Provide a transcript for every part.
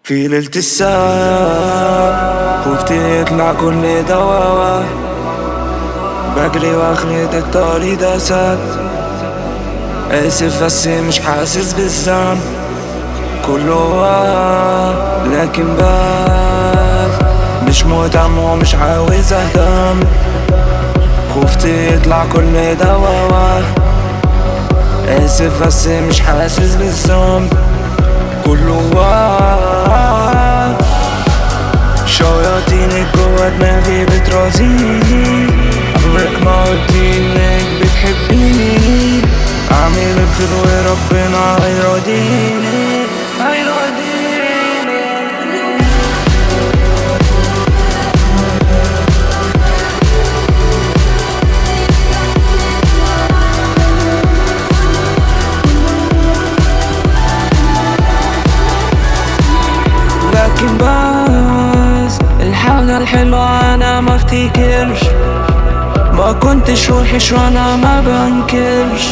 في ليلة الساعة خفت يطلع كل دواوة، بجري واخد الطريق ده سد. آسف بس مش حاسس بالذنب، كله وهم لكن بس مش مهتم ومش عاوز اهتم. خفت يطلع كل دواوة، آسف بس مش حاسس بالذنب، كله وهم. شياطينك جوا دماغي بترازيني، عمرك ما قلتي انك بتحبيني. اعمل الخير وربنا هيرضيني. لكن بس الحاجة الحلوة انا ما افتكرش، ما كنتش وحش وانا ما بنكرش.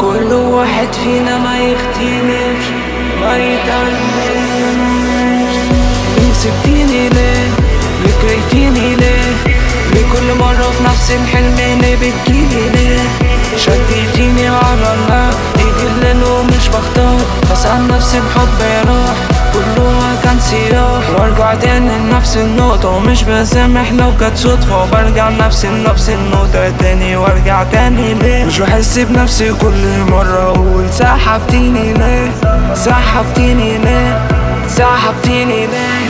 كل واحد فينا ما يختلفش ما يتعلمش. ليه سبتيني ليه كرهتيني ليه كل مرة في نفس الحلم اللي بتجيلي ليه؟ شديتيني على النار ايدي الليل ومش بختار، بسأل نفسي بحب راح كله كان سياح. وارجع تاني لنفس النقطة ومش بسامح لو كانت صدفة، وبرجع نفس النقطة تاني وارجع تاني ليه؟ مش بحس بنفسي كل مرة اقول سحبتيني ليه، سحبتيني ليه، سحبتيني ليه.